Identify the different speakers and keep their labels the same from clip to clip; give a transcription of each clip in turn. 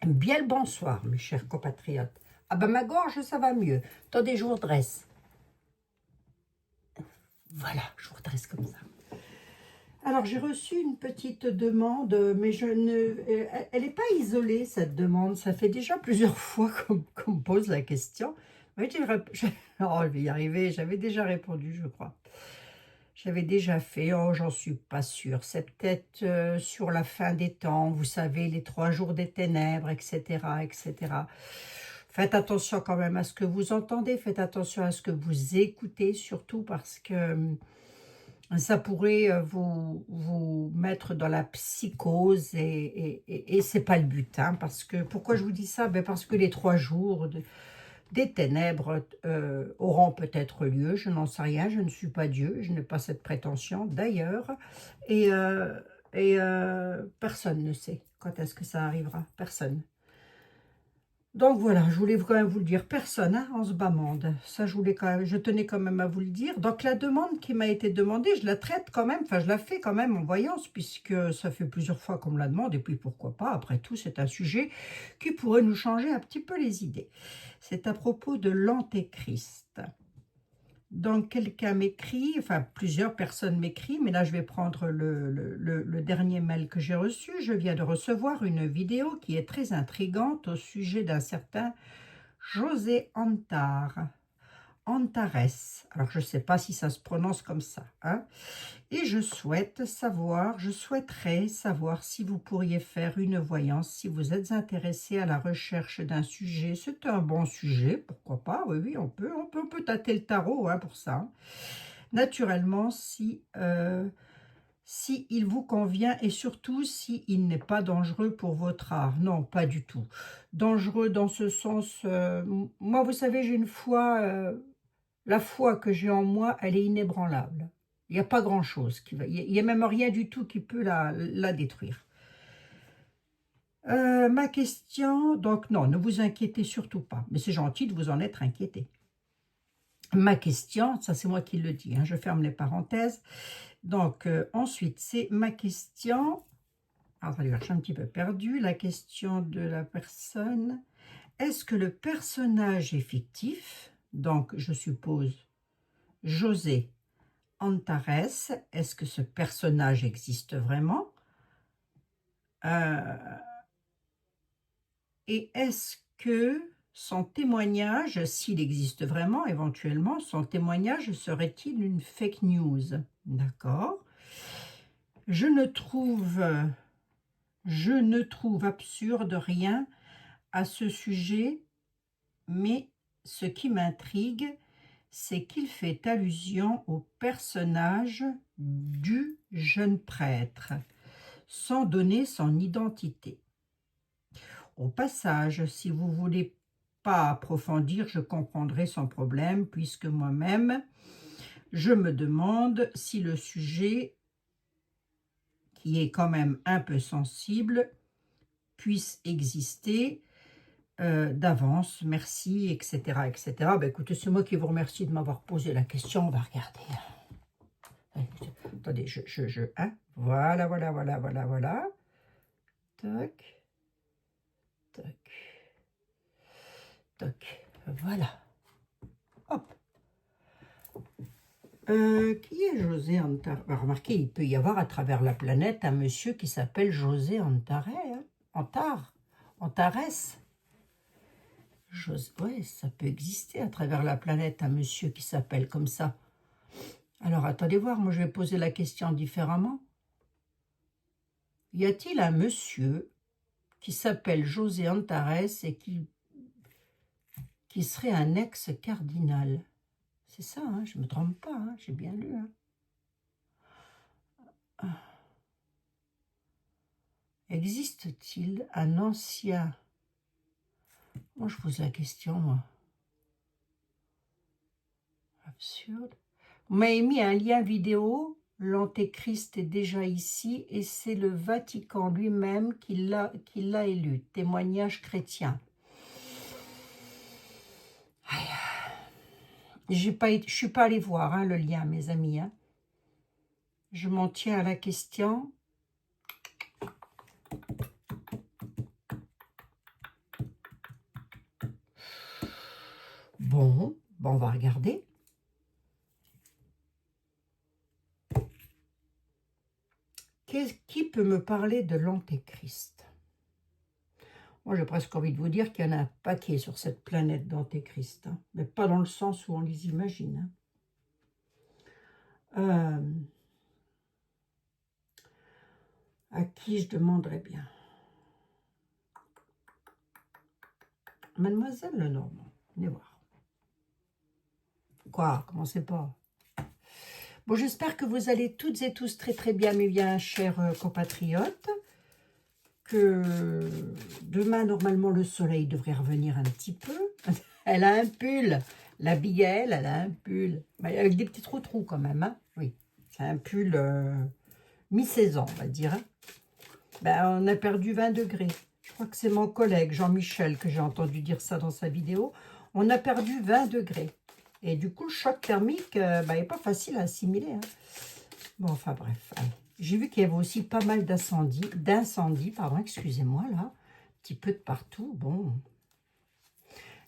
Speaker 1: Bien le bonsoir, mes chers compatriotes. Ah ben ma gorge, ça va mieux. Attendez, je vous redresse. Voilà, je vous redresse comme ça. Alors, j'ai reçu une petite demande, mais elle n'est pas isolée, cette demande. Ça fait déjà plusieurs fois qu'on me pose la question. Oui, oh, je vais y arriver. J'avais déjà répondu, je crois. J'avais déjà fait. Oh, j'en suis pas sûre. C'est peut-être sur la fin des temps, vous savez, les 3 jours des ténèbres, etc., etc. Faites attention quand même à ce que vous entendez. Faites attention à ce que vous écoutez, surtout parce que ça pourrait vous mettre dans la psychose et c'est pas le but. Hein, parce que, pourquoi je vous dis ça? Ben parce que les 3 jours des ténèbres auront peut-être lieu, je n'en sais rien, je ne suis pas Dieu, je n'ai pas cette prétention d'ailleurs, et, personne ne sait quand est-ce que ça arrivera, personne. Donc voilà, je voulais quand même vous le dire, personne hein, en ce bas monde, ça je tenais quand même à vous le dire. Donc la demande qui m'a été demandée, je la traite quand même, enfin je la fais quand même en voyance, puisque ça fait plusieurs fois qu'on me la demande, et puis pourquoi pas, après tout c'est un sujet qui pourrait nous changer un petit peu les idées. C'est à propos de l'antéchrist. Donc quelqu'un m'écrit, enfin plusieurs personnes m'écrivent, mais là je vais prendre le dernier mail que j'ai reçu. Je viens de recevoir une vidéo qui est très intrigante au sujet d'un certain José Antares. Alors je ne sais pas si ça se prononce comme ça, hein. Et je souhaiterais savoir si vous pourriez faire une voyance, si vous êtes intéressé à la recherche d'un sujet. C'est un bon sujet, pourquoi pas, oui, oui, on peut tâter le tarot hein, pour ça. Naturellement, si il vous convient et surtout si il n'est pas dangereux pour votre art. Non, pas du tout. Dangereux dans ce sens, moi vous savez, j'ai une foi, la foi que j'ai en moi, elle est inébranlable. Il n'y a pas grand-chose il n'y a même rien du tout qui peut la détruire. Ma question, donc non, ne vous inquiétez surtout pas, mais c'est gentil de vous en être inquiété. Ma question, ça c'est moi qui le dis, hein, je ferme les parenthèses. Donc ensuite, c'est ma question, attendez, je suis un petit peu perdue, la question de la personne. Est-ce que le personnage est fictif? Donc je suppose José Antares, est-ce que ce personnage existe vraiment? Et est-ce que son témoignage, s'il existe vraiment, éventuellement, son témoignage serait-il une fake news? D'accord. Je ne trouve absurde rien à ce sujet, mais ce qui m'intrigue, c'est qu'il fait allusion au personnage du jeune prêtre, sans donner son identité. Au passage, si vous voulez pas approfondir, je comprendrai sans problème, puisque moi-même, je me demande si le sujet, qui est quand même un peu sensible, puisse exister d'avance. Merci, etc., etc. Ben, écoutez, c'est moi qui vous remercie de m'avoir posé la question. On va regarder. Attendez, hein, voilà, voilà, voilà, voilà, voilà. Tac, tac, tac, voilà. Hop. Qui est José Antares? Remarquez, il peut y avoir à travers la planète un monsieur qui s'appelle José Antares. Hein, Antares. Oui, ça peut exister à travers la planète un monsieur qui s'appelle comme ça. Alors, attendez voir, moi je vais poser la question différemment. Y a-t-il un monsieur qui s'appelle José Antares et qui serait un ex-cardinal? C'est ça, hein, je ne me trompe pas, hein, j'ai bien lu. Hein. Existe-t-il un ancien... Moi, je pose la question, moi. Absurde. Vous m'avez mis un lien vidéo. L'Antéchrist est déjà ici et c'est le Vatican lui-même qui l'a élu. Témoignage chrétien. Je ne suis pas allée voir hein, le lien, mes amis. Hein. Je m'en tiens à la question. Bon, on va regarder. Qui peut me parler de l'Antéchrist? Moi, j'ai presque envie de vous dire qu'il y en a un paquet sur cette planète d'Antéchrist, hein, mais pas dans le sens où on les imagine. Hein. À qui je demanderais bien? Mademoiselle Lenormand, venez voir. Quoi? Commencez pas. Bon, j'espère que vous allez toutes et tous très très bien, mes bien chers compatriotes. Que demain, normalement, le soleil devrait revenir un petit peu. Elle a un pull. La Biguelle, elle a un pull. Avec des petits trous quand même. Hein, oui, c'est un pull mi-saison, on va dire. Hein. Ben, on a perdu 20 degrés. Je crois que c'est mon collègue Jean-Michel que j'ai entendu dire ça dans sa vidéo. On a perdu 20 degrés. Et du coup, le choc thermique n'est pas facile à assimiler. Hein. Bon, enfin bref. J'ai vu qu'il y avait aussi pas mal d'incendies, pardon, excusez-moi, là. Un petit peu de partout. Bon.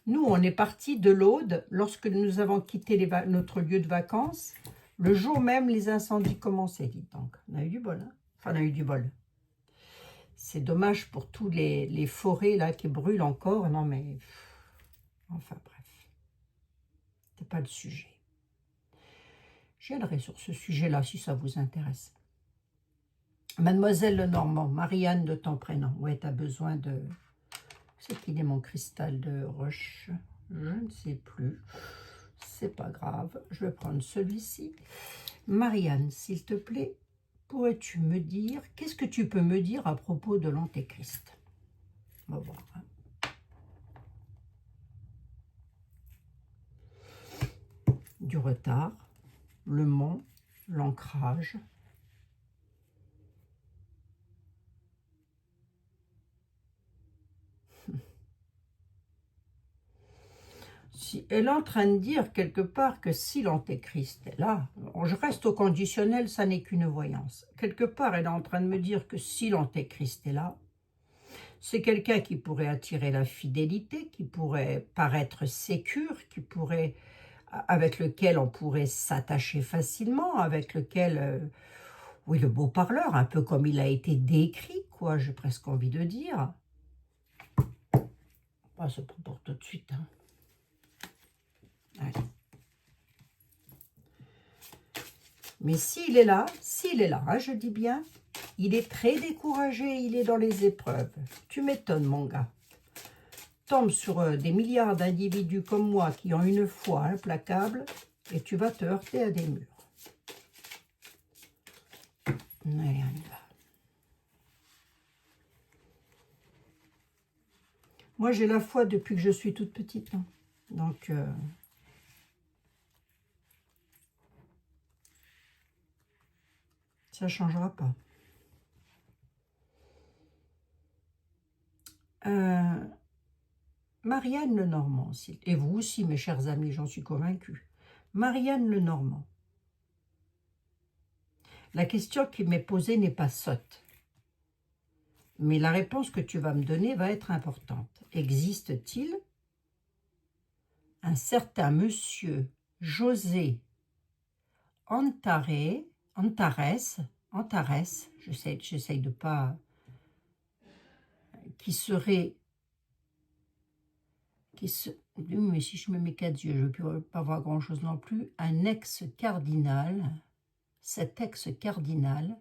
Speaker 1: Nous, on est partis de l'Aude lorsque nous avons quitté notre lieu de vacances. Le jour même, les incendies commençaient, dites donc. On a eu du bol. Hein. Enfin, on a eu du bol. C'est dommage pour tous les forêts là qui brûlent encore. Non, mais... Enfin, bref. C'est pas le sujet. Je viendrai sur ce sujet-là si ça vous intéresse. Mademoiselle Lenormand, Marianne de ton prénom. Ouais, tu as besoin de... C'est qu'il est mon cristal de roche? Je ne sais plus. C'est pas grave. Je vais prendre celui-ci. Marianne, s'il te plaît, pourrais-tu me dire... Qu'est-ce que tu peux me dire à propos de l'Antéchrist? On va voir. Hein. Du retard, le mont, l'ancrage. Si elle est en train de dire quelque part que si l'Antéchrist est là, je reste au conditionnel, ça n'est qu'une voyance. Quelque part, elle est en train de me dire que si l'Antéchrist est là, c'est quelqu'un qui pourrait attirer la fidélité, qui pourrait paraître sécure, avec lequel on pourrait s'attacher facilement, avec lequel, oui, le beau parleur, un peu comme il a été décrit, quoi, j'ai presque envie de dire. On va se pour tout de suite, hein. Allez. Mais s'il est là, hein, je dis bien, il est très découragé, il est dans les épreuves. Tu m'étonnes, mon gars. Tombe sur des milliards d'individus comme moi qui ont une foi implacable et tu vas te heurter à des murs. Allez, on y va. Moi, j'ai la foi depuis que je suis toute petite. Hein. Donc... ça ne changera pas. Marianne Lenormand, et vous aussi, mes chers amis, j'en suis convaincue. Marianne Lenormand. La question qui m'est posée n'est pas sotte. Mais la réponse que tu vas me donner va être importante. Existe-t-il un certain monsieur José Antares, j'essaye de pas... qui serait... mais si je me mets 4 yeux, je ne peux pas voir grand-chose non plus. Un ex-cardinal, cet ex-cardinal,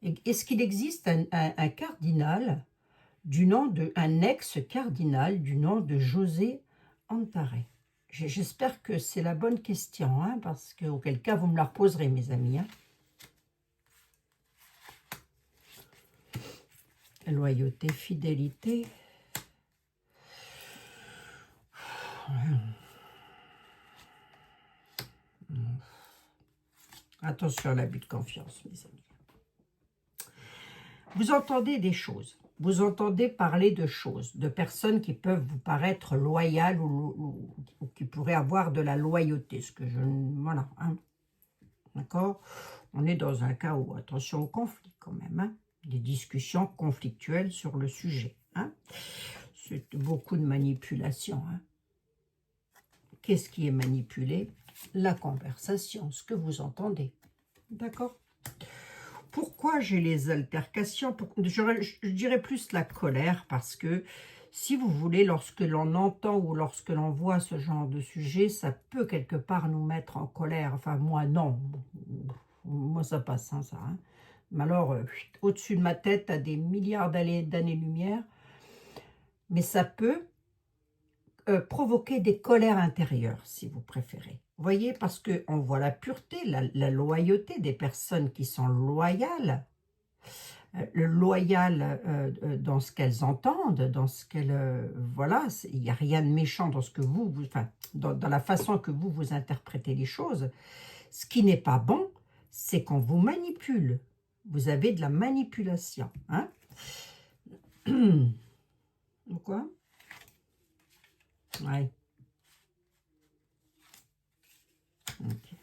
Speaker 1: est-ce qu'il existe un cardinal du nom de... un ex-cardinal du nom de José Antares? J'espère que c'est la bonne question, hein, parce qu'auquel cas, vous me la reposerez, mes amis. Hein. Loyauté, fidélité... Attention à l'abus de confiance, mes amis. Vous entendez des choses, vous entendez parler de choses, de personnes qui peuvent vous paraître loyales ou qui pourraient avoir de la loyauté, ce que je... Voilà, hein. D'accord? On est dans un cas où, attention au conflit quand même, hein, des discussions conflictuelles sur le sujet. Hein. C'est beaucoup de manipulation, hein. Qu'est-ce qui est manipulé? La conversation, ce que vous entendez. D'accord? Pourquoi j'ai les altercations? Je dirais plus la colère, parce que si vous voulez, lorsque l'on entend ou lorsque l'on voit ce genre de sujet, ça peut quelque part nous mettre en colère. Enfin, moi, non. Moi, ça passe, hein, ça. Hein. Mais alors, au-dessus de ma tête, à des milliards d'années-lumière, mais ça peut provoquer des colères intérieures, si vous préférez. Vous voyez, parce qu'on voit la pureté, la loyauté des personnes qui sont loyales, le loyal dans ce qu'elles entendent, dans ce qu'elles... voilà, il n'y a rien de méchant dans ce que enfin, dans la façon que vous interprétez les choses. Ce qui n'est pas bon, c'est qu'on vous manipule. Vous avez de la manipulation. Hein? Pourquoi? Ouais. Okay.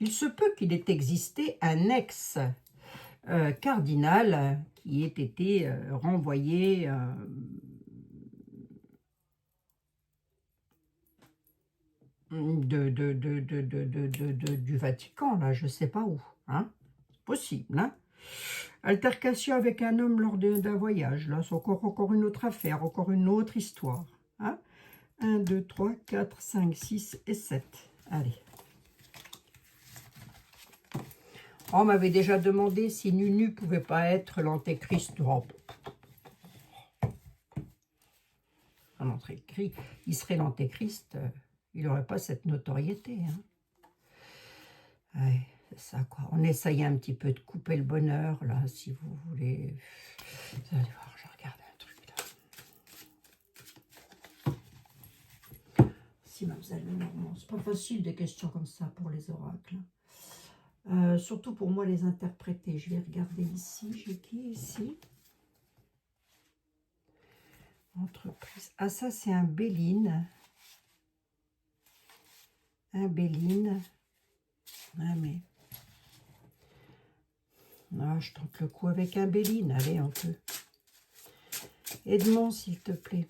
Speaker 1: Il se peut qu'il ait existé un ex-cardinal qui ait été renvoyé du Vatican, là, je ne sais pas où. Hein? Possible, hein? Altercation avec un homme lors d'un voyage, là, c'est encore une autre affaire, encore une autre histoire. Hein? 1, 2, 3, 4, 5, 6 et 7. Allez. On m'avait déjà demandé si Nunu pouvait pas être l'antéchrist. Oh. Il serait l'antéchrist, il n'aurait pas cette notoriété. Hein. Ouais, c'est ça, quoi. On essaye un petit peu de couper le bonheur, là, si vous voulez. Vous allez voir, je regarde un truc, là. Si, mademoiselle Lenormand, c'est pas facile des questions comme ça pour les oracles. Surtout pour moi, les interpréter. Je vais regarder ici. J'ai qui ici? Entreprise. Ah, ça, c'est un Béline. Un Béline. Ah, mais... Ah, je tente le coup avec un Béline. Allez, on peut. Edmond, s'il te plaît.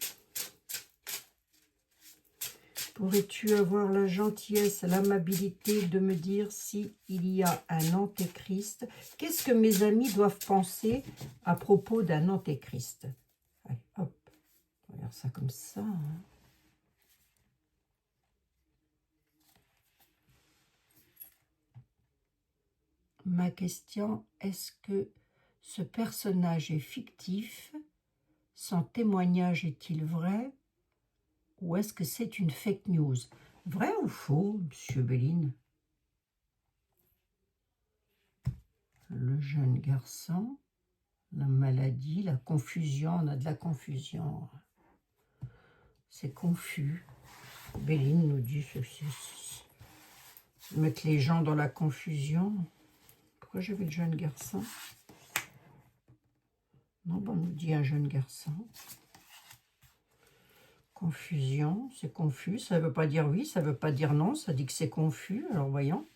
Speaker 1: Pourrais-tu avoir la gentillesse, l'amabilité de me dire s'il y a un antéchrist? Qu'est-ce que mes amis doivent penser à propos d'un antéchrist? Allez, hop. On va faire ça comme ça. Hein. Ma question, est-ce que ce personnage est fictif? Son témoignage est-il vrai? Ou est-ce que c'est une fake news? Vrai ou faux, monsieur Béline? Le jeune garçon, la maladie, la confusion, on a de la confusion. C'est confus. Béline nous dit ceci. Mettre les gens dans la confusion. Pourquoi j'avais le jeune garçon? Non, bon, on nous dit un jeune garçon. Confusion, c'est confus. Ça ne veut pas dire oui, ça ne veut pas dire non. Ça dit que c'est confus. Alors, voyons.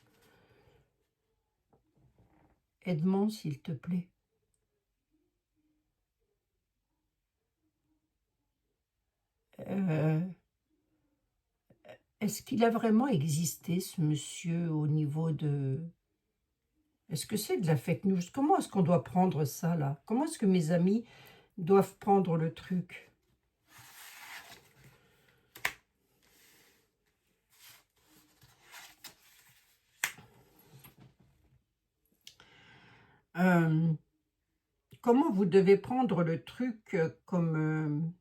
Speaker 1: Edmond, s'il te plaît. Est-ce qu'il a vraiment existé, ce monsieur, au niveau de... Est-ce que c'est de la fake news? Comment est-ce qu'on doit prendre ça, là? Comment est-ce que mes amis doivent prendre le truc? Comment vous devez prendre le truc comme...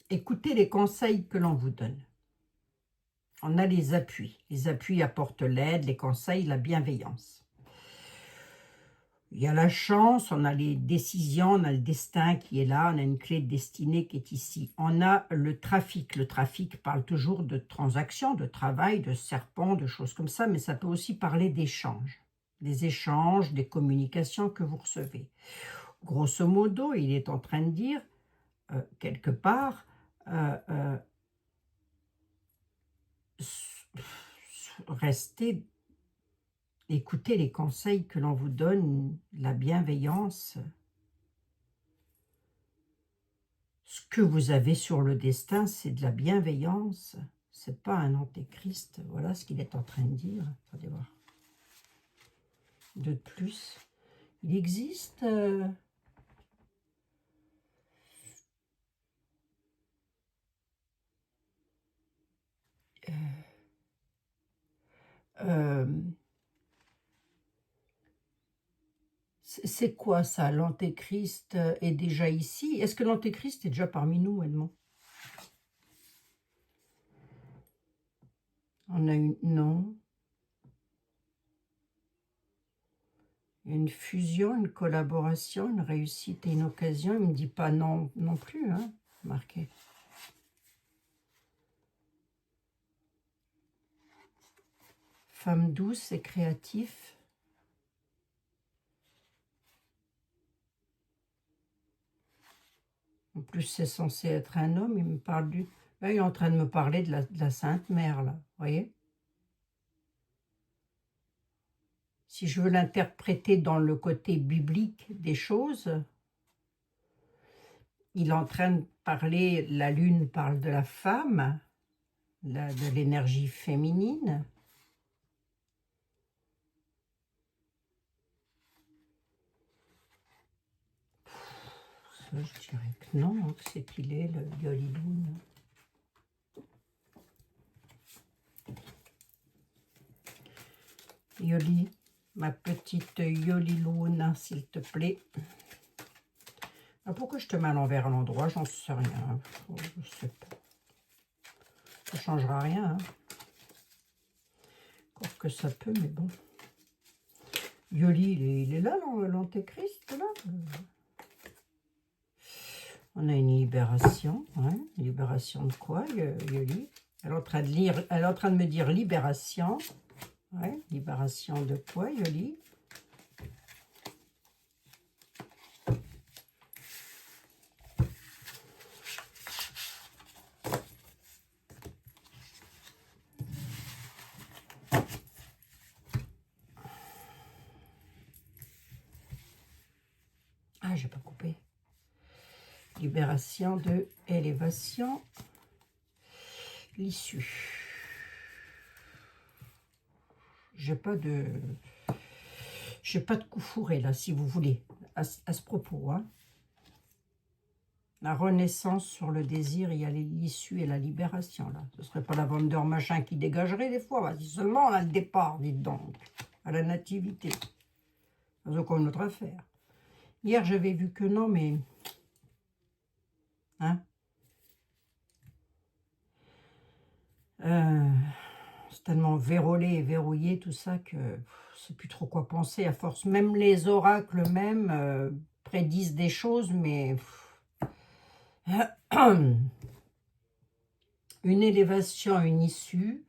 Speaker 1: écoutez les conseils que l'on vous donne. On a les appuis. Les appuis apportent l'aide, les conseils, la bienveillance. Il y a la chance, on a les décisions, on a le destin qui est là, on a une clé de destinée qui est ici. On a le trafic. Le trafic parle toujours de transactions, de travail, de serpents, de choses comme ça, mais ça peut aussi parler d'échanges. Des échanges, des communications que vous recevez. Grosso modo, il est en train de dire, quelque part, restez, écoutez les conseils que l'on vous donne, la bienveillance. Ce que vous avez sur le destin, c'est de la bienveillance. C'est pas un antéchrist. Voilà ce qu'il est en train de dire. Attendez voir. De plus, il existe... c'est quoi ça, l'antéchrist est déjà ici? Est-ce que l'antéchrist est déjà parmi nous, Edmond? On a une... Non. Une fusion, une collaboration, une réussite et une occasion. Il ne me dit pas non non plus, hein, marqué. Femme douce et créatif. En plus, c'est censé être un homme. Il me parle du... Là, il est en train de me parler de la Sainte Mère, là. Vous voyez? Si je veux l'interpréter dans le côté biblique des choses, il est en train de parler, la lune parle de la femme, de l'énergie féminine. Ça, je dirais que non, hein, que c'est qu'il est, le Yoliloun. Yoli, ma petite Yoliloun, s'il te plaît. Ah, pourquoi je te mets à l'envers à l'endroit? J'en sais rien. Je sais pas. Ça ne changera rien. Hein. Encore que ça peut, mais bon. Yoli, il est là, l'antéchrist, là. On a une libération. Hein. Libération de quoi, Yoli? Elle est en train de lire, elle est en train de me dire libération. Ouais, libération de quoi, Yoli? Ah, j'ai pas coupé. Libération de élévation. L'issue. J'ai pas de coup fourré là, si vous voulez, à ce propos. Hein. La renaissance sur le désir, il y a l'issue et la libération là. Ce serait pas la Wonder machin qui dégagerait des fois. Bah, si seulement on a le départ, dites donc, à la nativité. C'est encore une autre affaire. Hier j'avais vu que non, mais hein. C'est tellement vérolé et verrouillé tout ça que je sais plus trop quoi penser à force. Même les oracles prédisent des choses, mais une élévation, une issue,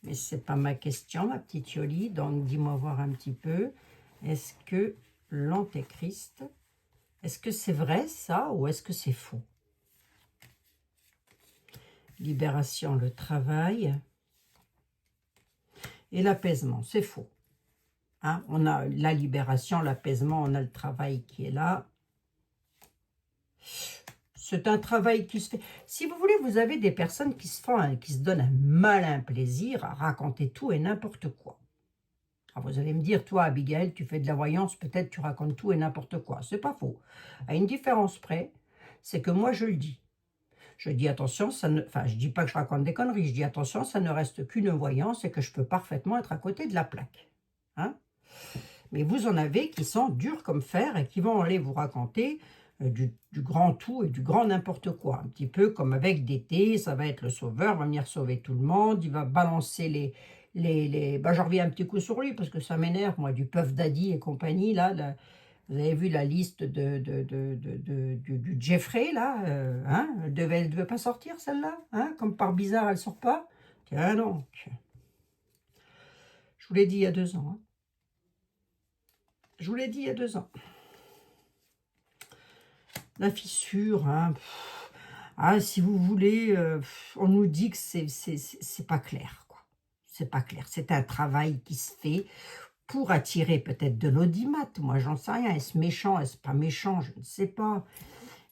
Speaker 1: mais c'est pas ma question, ma petite Yoli, donc dis-moi voir un petit peu, est-ce que l'antéchrist, est-ce que c'est vrai ça ou est-ce que c'est faux? Libération, le travail et l'apaisement, c'est faux. Hein, on a la libération, l'apaisement, on a le travail qui est là. C'est un travail qui se fait. Si vous voulez, vous avez des personnes qui se donnent un malin plaisir à raconter tout et n'importe quoi. Alors vous allez me dire, toi, Abigail, tu fais de la voyance, peut-être tu racontes tout et n'importe quoi. C'est pas faux. À une différence près, c'est que moi, je le dis. Je dis attention, enfin, je dis pas que je raconte des conneries, je dis attention, ça ne reste qu'une voyance et que je peux parfaitement être à côté de la plaque. Hein? Mais vous en avez qui sont durs comme fer et qui vont aller vous raconter du grand tout et du grand n'importe quoi. Un petit peu comme avec Dété, ça va être le sauveur, va venir sauver tout le monde, il va balancer bah, je reviens un petit coup sur lui parce que ça m'énerve, moi, du Puff Daddy et compagnie, là, vous avez vu la liste du Jeffrey, là, hein, elle devait pas sortir, celle-là, hein, comme par bizarre, elle sort pas. Tiens donc. Je vous l'ai dit il y a 2 ans. Hein. Je vous l'ai dit il y a 2 ans. La fissure, hein. Ah, si vous voulez, on nous dit que c'est pas clair, quoi. C'est pas clair. C'est un travail qui se fait pour attirer peut-être de l'audimat. Moi, j'en sais rien. Est-ce méchant? Est-ce pas méchant? Je ne sais pas.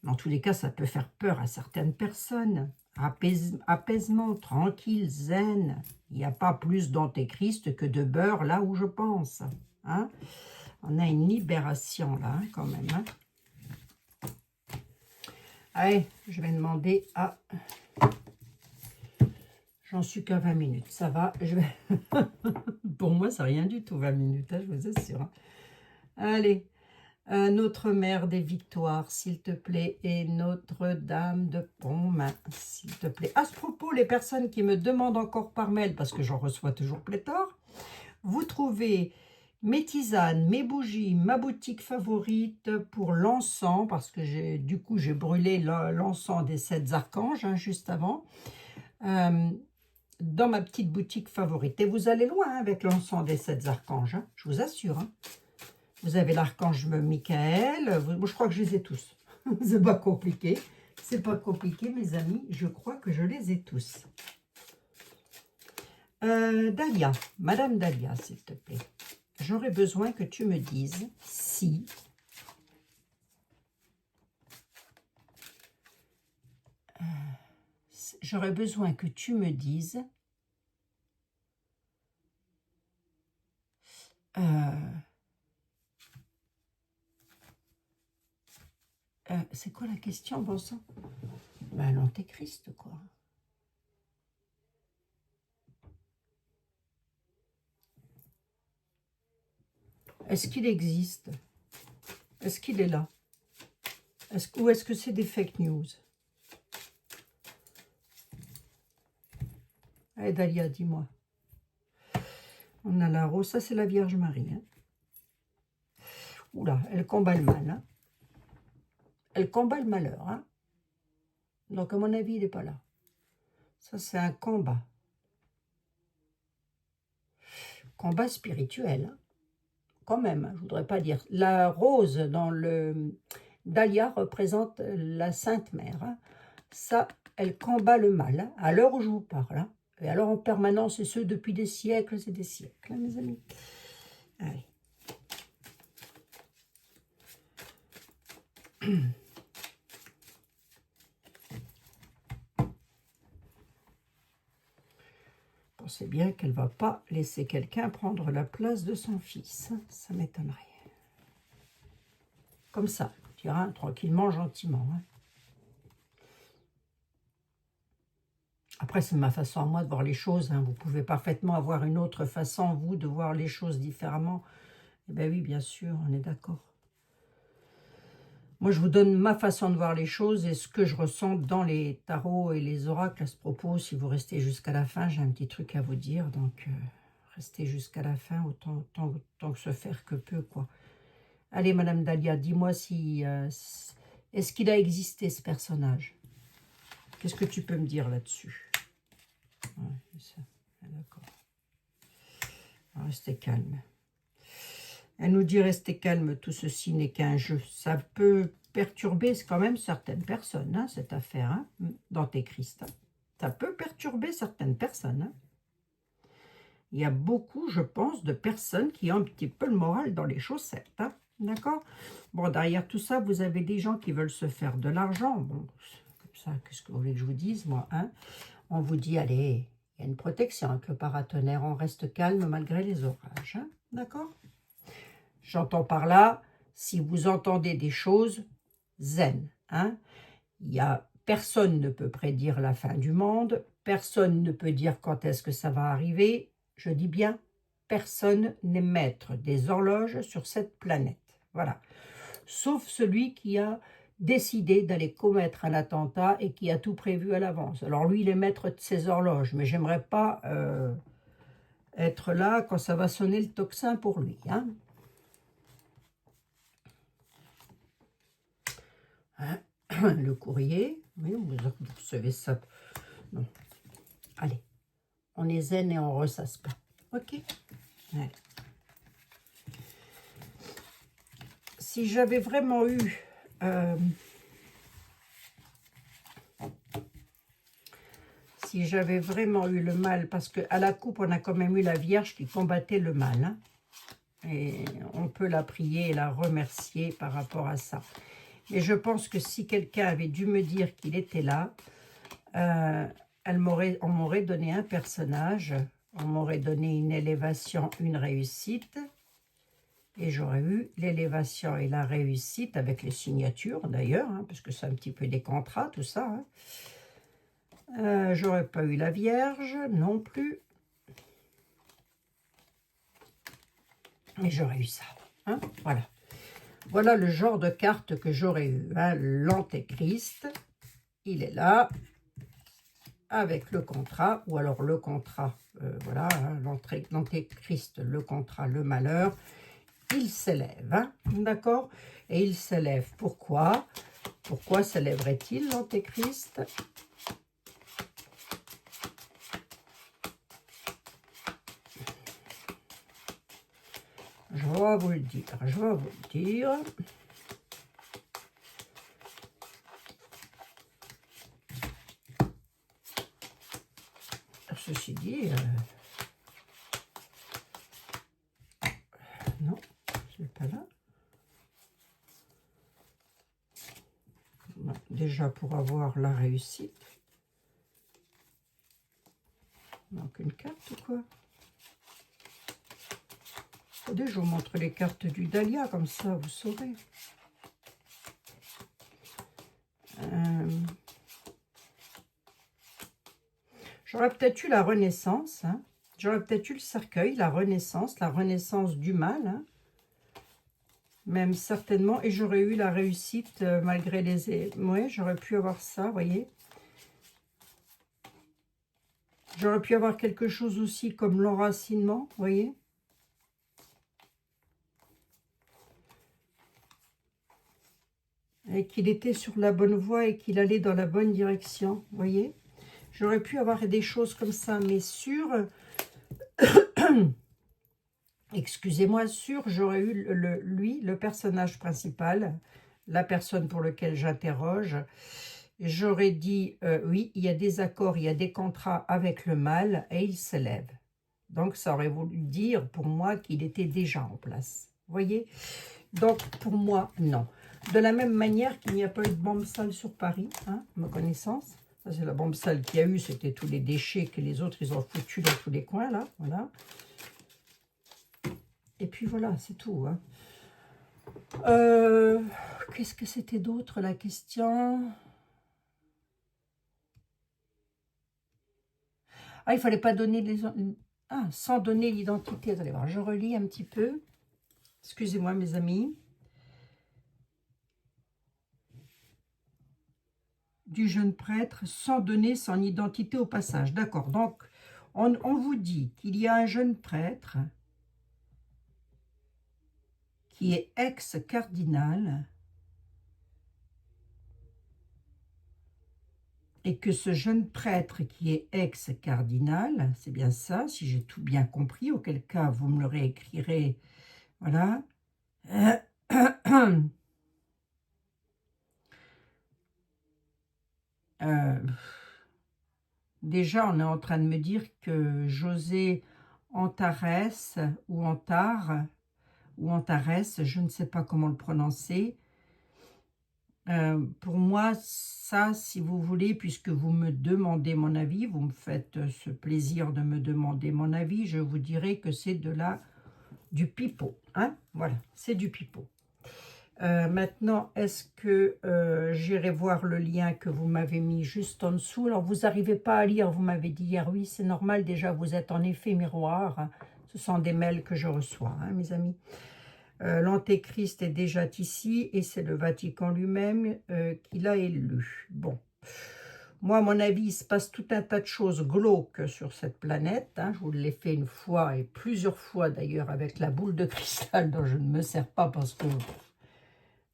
Speaker 1: Dans tous les cas, ça peut faire peur à certaines personnes. Apaisement, tranquille, zen. Il n'y a pas plus d'antéchrist que de beurre là où je pense. Hein? On a une libération là, hein, quand même. Hein? Allez, je vais demander à... J'en suis qu'à 20 minutes, ça va. Je vais... Pour moi, c'est rien du tout, 20 minutes, hein, je vous assure. Hein. Allez, Notre Mère des Victoires, s'il te plaît, et Notre-Dame de Pontmain, s'il te plaît. À ce propos, les personnes qui me demandent encore par mail, parce que j'en reçois toujours pléthore, vous trouvez mes tisanes, mes bougies, ma boutique favorite pour l'encens, parce que du coup j'ai brûlé l'encens des 7 archanges hein, juste avant, dans ma petite boutique favorite. Et vous allez loin hein, avec l'encens des 7 archanges, hein, je vous assure. Hein. Vous avez l'archange Michael, je crois que je les ai tous. C'est pas compliqué, c'est pas compliqué mes amis, je crois que je les ai tous. Dahlia, Madame Dahlia, s'il te plaît. J'aurais besoin que tu me dises si j'aurais besoin que tu me dises c'est quoi la question, bon sang? Ben, l'antéchrist, quoi. Est-ce qu'il existe? Est-ce qu'il est là? Ou est-ce que c'est des fake news? Allez, Dahlia, dis-moi. On a la rose, ça c'est la Vierge Marie. Hein. Oula, elle combat le mal. Hein. Elle combat le malheur. Hein. Donc, à mon avis, il n'est pas là. Ça, c'est un combat. Combat spirituel. Hein. Quand même, je ne voudrais pas dire. La rose dans le Dahlia représente la Sainte Mère. Hein. Ça, elle combat le mal, hein, à l'heure où je vous parle. Hein. Et alors en permanence, et ce depuis des siècles et des siècles, hein, mes amis. Allez. Pensez bien qu'elle ne va pas laisser quelqu'un prendre la place de son fils. Hein. Ça m'étonnerait. Comme ça, tu diras, tranquillement, gentiment. Hein. Après, c'est ma façon à moi de voir les choses. Hein. Vous pouvez parfaitement avoir une autre façon, vous, de voir les choses différemment. Eh bien oui, bien sûr, on est d'accord. Moi, je vous donne ma façon de voir les choses et ce que je ressens dans les tarots et les oracles. À ce propos, si vous restez jusqu'à la fin, j'ai un petit truc à vous dire. Donc, restez jusqu'à la fin, autant que se faire que peut, quoi. Allez, Madame Dahlia, dis-moi si... est-ce qu'il a existé, ce personnage? Qu'est-ce que tu peux me dire là-dessus? Ouais, c'est ça. D'accord. Restez calme. Elle nous dit restez calme, tout ceci n'est qu'un jeu. Ça peut perturber quand même certaines personnes, hein, cette affaire, hein, d'antéchrist. Ça peut perturber certaines personnes. Hein. Il y a beaucoup, je pense, de personnes qui ont un petit peu le moral dans les chaussettes. Hein, d'accord? Bon, derrière tout ça, vous avez des gens qui veulent se faire de l'argent. Bon, comme ça, qu'est-ce que vous voulez que je vous dise, moi, hein? On vous dit, allez, il y a une protection avec le paratonnerre, on reste calme malgré les orages. Hein, d'accord? J'entends par là, si vous entendez des choses, zen. Hein? Personne ne peut prédire la fin du monde, personne ne peut dire quand est-ce que ça va arriver. Je dis bien, personne n'est maître des horloges sur cette planète. Voilà. Sauf celui qui a décidé d'aller commettre un attentat et qui a tout prévu à l'avance. Alors lui, il est maître de ses horloges, mais j'aimerais pas être là quand ça va sonner le tocsin pour lui. Hein? Le courrier, oui, vous recevez ça. Non. Allez, on est zen et on ressasse pas. Ok. Allez. Si j'avais vraiment eu le mal, parce qu'à la coupe, on a quand même eu la Vierge qui combattait le mal. Hein, et on peut la prier et la remercier par rapport à ça. Et je pense que si quelqu'un avait dû me dire qu'il était là, on m'aurait donné un personnage, on m'aurait donné une élévation, une réussite, et j'aurais eu l'élévation et la réussite avec les signatures d'ailleurs, hein, parce que c'est un petit peu des contrats, tout ça. Hein. J'aurais pas eu la Vierge non plus. Mais j'aurais eu ça. Hein, voilà. Voilà le genre de carte que j'aurais eu. Hein. L'Antéchrist, il est là, avec le contrat, ou alors le contrat, voilà, hein, l'Antéchrist, le contrat, le malheur, il s'élève, hein, d'accord? Et il s'élève, pourquoi? Pourquoi s'élèverait-il l'Antéchrist? Je vais vous le dire, je vais vous le dire. Ceci dit, non, c'est pas là. Non, déjà pour avoir la réussite. Donc une carte ou quoi? Attendez, je vous montre les cartes du Dahlia, comme ça vous saurez. J'aurais peut-être eu la Renaissance, hein. J'aurais peut-être eu le cercueil, la Renaissance du mal, hein. Même certainement, et j'aurais eu la réussite malgré les... Oui, j'aurais pu avoir ça, vous voyez. J'aurais pu avoir quelque chose aussi comme l'enracinement, vous voyez. Et qu'il était sur la bonne voie et qu'il allait dans la bonne direction, vous voyez. J'aurais pu avoir des choses comme ça, mais sur... Excusez-moi, j'aurais eu lui, le personnage principal, la personne pour laquelle j'interroge. J'aurais dit, oui, il y a des accords, il y a des contrats avec le mal et il s'élève. Donc, ça aurait voulu dire pour moi qu'il était déjà en place. Vous voyez? Donc, pour moi, non. De la même manière qu'il n'y a pas eu de bombe sale sur Paris, hein, à ma connaissance. Ça, c'est la bombe sale qu'il y a eu, c'était tous les déchets que les autres, ils ont foutus dans tous les coins, là. Voilà. Et puis voilà, c'est tout. Hein. Qu'est-ce que c'était d'autre, la question? Ah, il ne fallait pas donner les... Ah, sans donner l'identité. Attendez voir, je relis un petit peu. Excusez-moi, mes amis. Du jeune prêtre, sans donner son identité au passage. D'accord, donc on vous dit qu'il y a un jeune prêtre qui est ex-cardinal et que ce jeune prêtre qui est ex-cardinal, c'est bien ça, si j'ai tout bien compris, auquel cas vous me le réécrirez, voilà. Déjà, on est en train de me dire que José Antares ou Antares, je ne sais pas comment le prononcer. Pour moi, ça, si vous voulez, puisque vous me demandez mon avis, vous me faites ce plaisir de me demander mon avis, je vous dirais que c'est du pipeau. Hein, voilà, c'est du pipeau. Maintenant, est-ce que j'irai voir le lien que vous m'avez mis juste en dessous? Alors, vous n'arrivez pas à lire, vous m'avez dit hier, oui, c'est normal, déjà, vous êtes en effet miroir. Hein. Ce sont des mails que je reçois, hein, mes amis. L'Antéchrist est déjà ici et c'est le Vatican lui-même qui l'a élu. Bon, moi, à mon avis, il se passe tout un tas de choses glauques sur cette planète. Hein. Je vous l'ai fait une fois et plusieurs fois d'ailleurs avec la boule de cristal dont je ne me sers pas parce que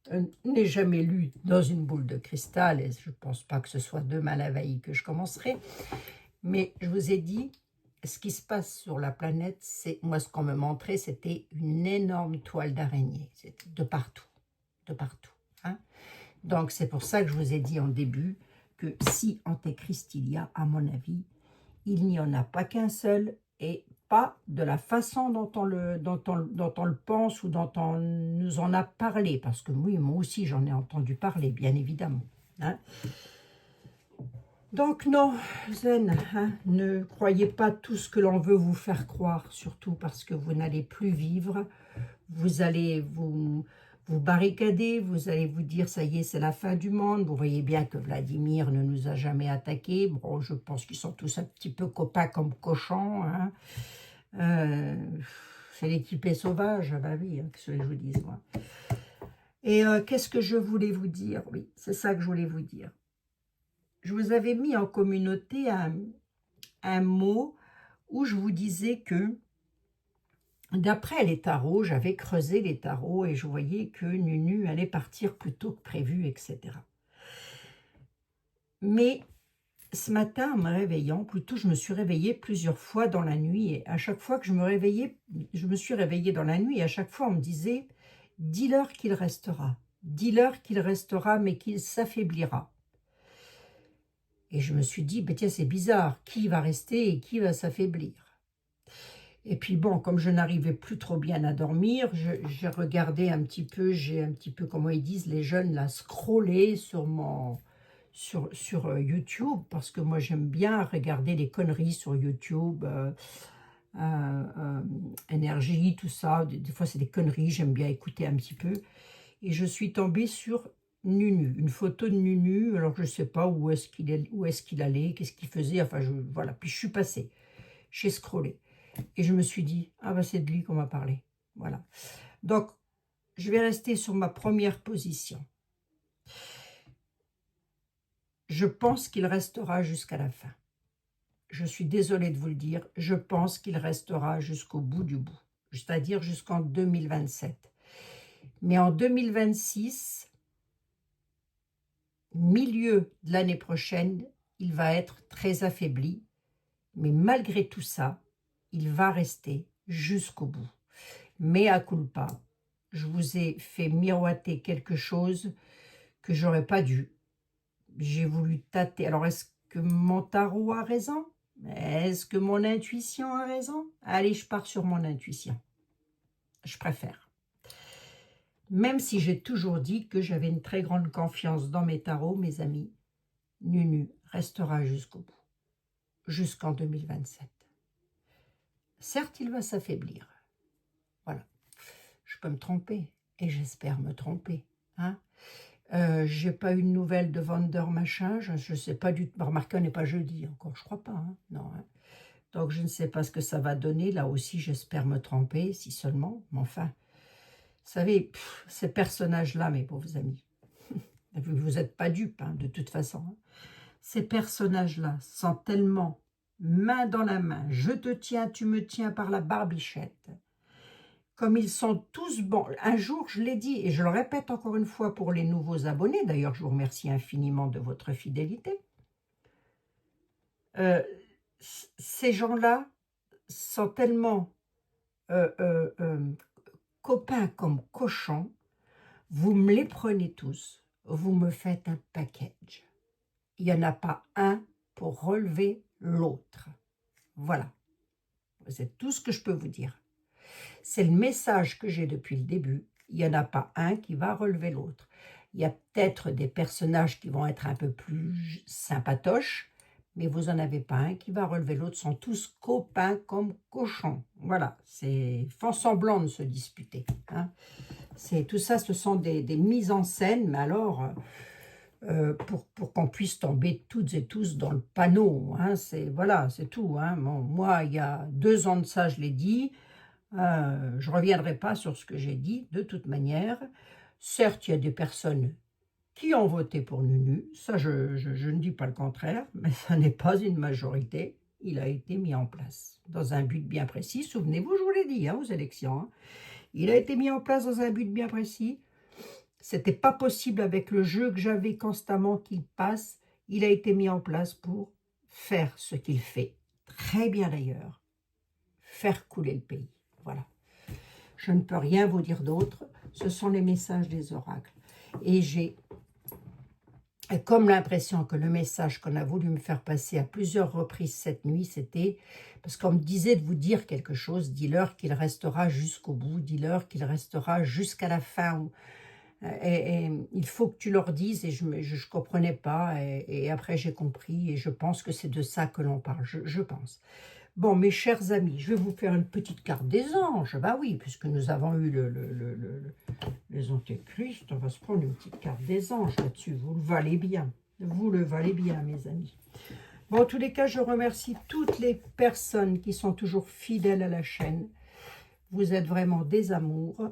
Speaker 1: je n'ai jamais lu dans une boule de cristal et je ne pense pas que ce soit demain la veille que je commencerai. Mais je vous ai dit, ce qui se passe sur la planète, c'est moi ce qu'on me montrait, c'était une énorme toile d'araignée, de partout, de partout. Hein. Donc c'est pour ça que je vous ai dit en début que si Antéchrist il y a, à mon avis, il n'y en a pas qu'un seul et pas de la façon dont dont on le pense ou dont on nous en a parlé, parce que oui, moi aussi j'en ai entendu parler, bien évidemment. Hein. Donc non, Zen, hein, ne croyez pas tout ce que l'on veut vous faire croire, surtout parce que vous n'allez plus vivre, vous allez vous barricader, vous allez vous dire, ça y est, c'est la fin du monde. Vous voyez bien que Vladimir ne nous a jamais attaqués. Bon, je pense qu'ils sont tous un petit peu copains comme cochons. Hein. C'est l'équipé sauvage, bah oui, hein, que je vous dise, moi. Et qu'est-ce que je voulais vous dire? Oui, c'est ça que je voulais vous dire. Je vous avais mis en communauté un mot où je vous disais que d'après les tarots, j'avais creusé les tarots et je voyais que Nunu allait partir plus tôt que prévu, etc. Mais ce matin, en me réveillant, plutôt je me suis réveillée plusieurs fois dans la nuit et à chaque fois que je me suis réveillée dans la nuit et à chaque fois on me disait « dis-leur qu'il restera, mais qu'il s'affaiblira ». Et je me suis dit, bah tiens, c'est bizarre, qui va rester et qui va s'affaiblir? Et puis bon, comme je n'arrivais plus trop bien à dormir, j'ai regardé un petit peu, j'ai un petit peu, comment ils disent, les jeunes, là, scroller sur YouTube, parce que moi j'aime bien regarder les conneries sur YouTube, énergie, tout ça, des fois c'est des conneries, j'aime bien écouter un petit peu, et je suis tombée sur Nunu, une photo de Nunu, alors je ne sais pas où est-ce qu'il allait, qu'est-ce qu'il faisait, enfin voilà, puis je suis passée, j'ai scrollé. Et je me suis dit, ah bah c'est de lui qu'on va parler. Voilà. Donc, je vais rester sur ma première position. Je pense qu'il restera jusqu'à la fin. Je suis désolée de vous le dire, je pense qu'il restera jusqu'au bout du bout. C'est-à-dire jusqu'en 2027. Mais en 2026, milieu de l'année prochaine, il va être très affaibli. Mais malgré tout ça, il va rester jusqu'au bout. Mea culpa, je vous ai fait miroiter quelque chose que j'aurais pas dû. J'ai voulu tâter. Alors, est-ce que mon tarot a raison? Est-ce que mon intuition a raison? Allez, je pars sur mon intuition. Je préfère. Même si j'ai toujours dit que j'avais une très grande confiance dans mes tarots, mes amis, Nunu restera jusqu'au bout, jusqu'en 2027. Certes, il va s'affaiblir. Voilà. Je peux me tromper, et j'espère me tromper. Hein. J'ai pas eu de nouvelles de Wonder machin, je sais pas du tout. Remarquez, on n'est pas jeudi encore, je crois pas. Hein. Non. Hein. Donc je ne sais pas ce que ça va donner. Là aussi, j'espère me tromper, si seulement. Mais enfin, vous savez, ces personnages-là, mes pauvres amis, vous n'êtes pas dupes, hein, de toute façon. Hein. Ces personnages-là sont tellement main dans la main. Je te tiens, tu me tiens par la barbichette. Comme ils sont tous bons. Un jour, je l'ai dit, et je le répète encore une fois pour les nouveaux abonnés, d'ailleurs, je vous remercie infiniment de votre fidélité. Ces gens-là sont tellement copains comme cochons, vous me les prenez tous, vous me faites un package. Il n'y en a pas un pour relever l'autre. Voilà. C'est tout ce que je peux vous dire. C'est le message que j'ai depuis le début. Il n'y en a pas un qui va relever l'autre. Il y a peut-être des personnages qui vont être un peu plus sympatoches, mais vous n'en avez pas un qui va relever l'autre. Ils sont tous copains comme cochons. Voilà, c'est font semblant de se disputer. Hein. Tout ça, ce sont des mises en scène, mais alors, pour qu'on puisse tomber toutes et tous dans le panneau. Hein, voilà, c'est tout. Hein. Bon, moi, il y a 2 ans de ça, je l'ai dit. Je ne reviendrai pas sur ce que j'ai dit, de toute manière. Certes, il y a des personnes qui ont voté pour Nunu, ça je ne dis pas le contraire, mais ça n'est pas une majorité. Il a été mis en place dans un but bien précis. Souvenez-vous, je vous l'ai dit aux élections. Hein. Il a été mis en place dans un but bien précis. C'était pas possible avec le jeu que j'avais constamment qu'il passe. Il a été mis en place pour faire ce qu'il fait. Très bien d'ailleurs. Faire couler le pays. Voilà. Je ne peux rien vous dire d'autre. Ce sont les messages des oracles. Et j'ai comme l'impression que le message qu'on a voulu me faire passer à plusieurs reprises cette nuit, c'était, parce qu'on me disait de vous dire quelque chose, dis-leur qu'il restera jusqu'au bout, dis-leur qu'il restera jusqu'à la fin, et il faut que tu leur dises, et je ne comprenais pas, et après j'ai compris, et je pense que c'est de ça que l'on parle, je pense. Bon, mes chers amis, je vais vous faire une petite carte des anges. Bah oui, puisque nous avons eu les antéchrists, on va se prendre une petite carte des anges là-dessus. Vous le valez bien. Vous le valez bien, mes amis. Bon, en tous les cas, je remercie toutes les personnes qui sont toujours fidèles à la chaîne. Vous êtes vraiment des amours.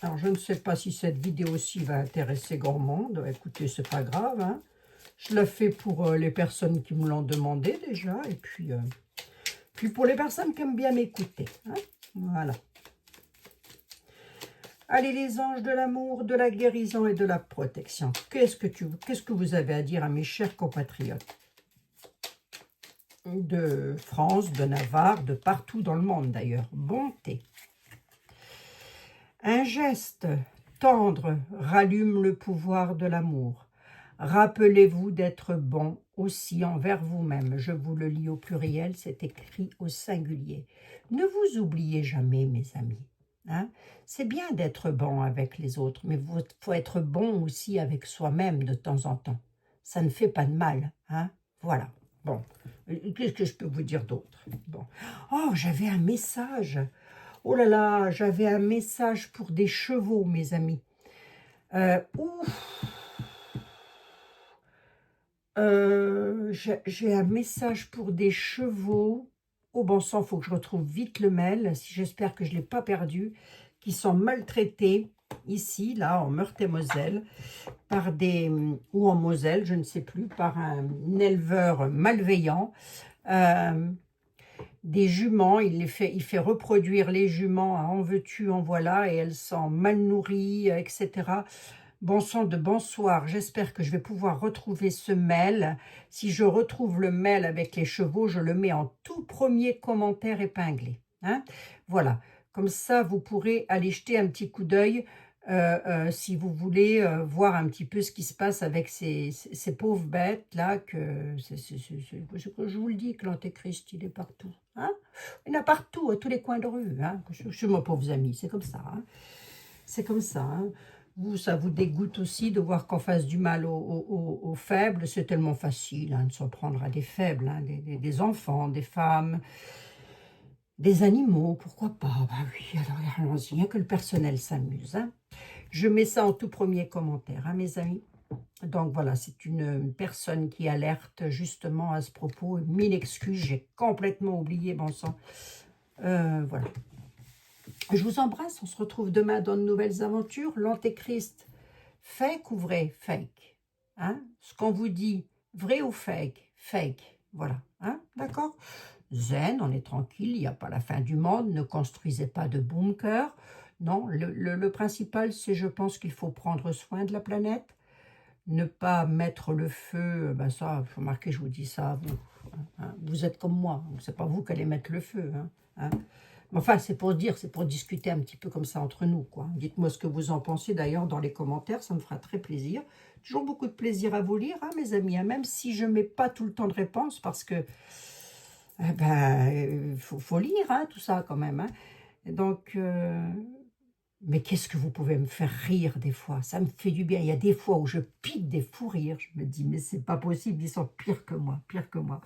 Speaker 1: Alors, je ne sais pas si cette vidéo-ci va intéresser grand monde. Écoutez, c'est pas grave, hein. Je la fais pour les personnes qui me l'ont demandé déjà. Et puis pour les personnes qui aiment bien m'écouter. Hein. Voilà. Allez, les anges de l'amour, de la guérison et de la protection. Qu'est-ce que vous avez à dire à mes chers compatriotes de France, de Navarre, de partout dans le monde d'ailleurs. Bonté. Un geste tendre rallume le pouvoir de l'amour. Rappelez-vous d'être bon aussi envers vous-même. Je vous le lis au pluriel, c'est écrit au singulier. Ne vous oubliez jamais, mes amis. Hein? C'est bien d'être bon avec les autres, mais il faut être bon aussi avec soi-même de temps en temps. Ça ne fait pas de mal. Hein? Voilà. Bon, qu'est-ce que je peux vous dire d'autre? Bon. Oh, j'avais un message. Oh là là, j'avais un message pour des chevaux, mes amis. J'ai un message pour des chevaux. Oh bon sang, il faut que je retrouve vite le mail. J'espère que je ne l'ai pas perdu. Qui sont maltraités ici, là, en Meurthe-et-Moselle, par ou en Moselle, je ne sais plus, par un éleveur malveillant. Des juments, il fait reproduire les juments à en veux-tu, en voilà, et elles sont mal nourries, etc. Bon sang de bonsoir, j'espère que je vais pouvoir retrouver ce mail. Si je retrouve le mail avec les chevaux, je le mets en tout premier commentaire épinglé. Hein? Voilà, comme ça vous pourrez aller jeter un petit coup d'œil si vous voulez voir un petit peu ce qui se passe avec ces pauvres bêtes-là. Je vous le dis que l'antéchrist, il est partout. Hein? Il y en a partout, à tous les coins de rue. Hein? Je suis mes pauvres amis, c'est comme ça. Hein? C'est comme ça. Hein? Ça vous dégoûte aussi de voir qu'on fasse du mal aux faibles. C'est tellement facile hein, de s'en prendre à des faibles, hein, des enfants, des femmes, des animaux, pourquoi pas? Bah oui, alors allons-y, hein, que le personnel s'amuse. Hein. Je mets ça en tout premier commentaire, hein, mes amis. Donc voilà, c'est une personne qui alerte justement à ce propos. Mille excuses, j'ai complètement oublié, bon sang. Voilà. Je vous embrasse, on se retrouve demain dans de nouvelles aventures. L'antéchrist, fake ou vrai? Fake. Hein? Ce qu'on vous dit, vrai ou fake? Fake. Voilà. Hein? D'accord? Zen, on est tranquille, il n'y a pas la fin du monde, ne construisez pas de bunker. Non, le principal, c'est je pense qu'il faut prendre soin de la planète, ne pas mettre le feu, ben ça, il faut marquer, je vous dis ça à vous. Hein? Vous êtes comme moi, c'est pas vous qui allez mettre le feu. Hein? Enfin, c'est pour dire, c'est pour discuter un petit peu comme ça entre nous, quoi. Dites-moi ce que vous en pensez d'ailleurs dans les commentaires, ça me fera très plaisir. Toujours beaucoup de plaisir à vous lire, hein, mes amis, hein, même si je ne mets pas tout le temps de réponse, parce que faut lire hein, tout ça quand même. Hein. Donc, mais qu'est-ce que vous pouvez me faire rire des fois? Ça me fait du bien. Il y a des fois où je pique des fous rires. Je me dis, mais c'est pas possible, ils sont pires que moi, pires que moi.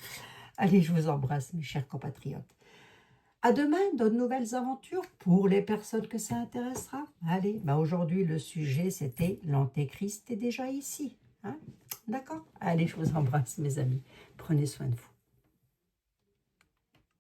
Speaker 1: Allez, je vous embrasse, mes chers compatriotes. À demain, dans de nouvelles aventures, pour les personnes que ça intéressera. Allez, bah aujourd'hui, le sujet, c'était l'antéchrist est déjà ici. Hein? D'accord? Allez, je vous embrasse, mes amis. Prenez soin de vous.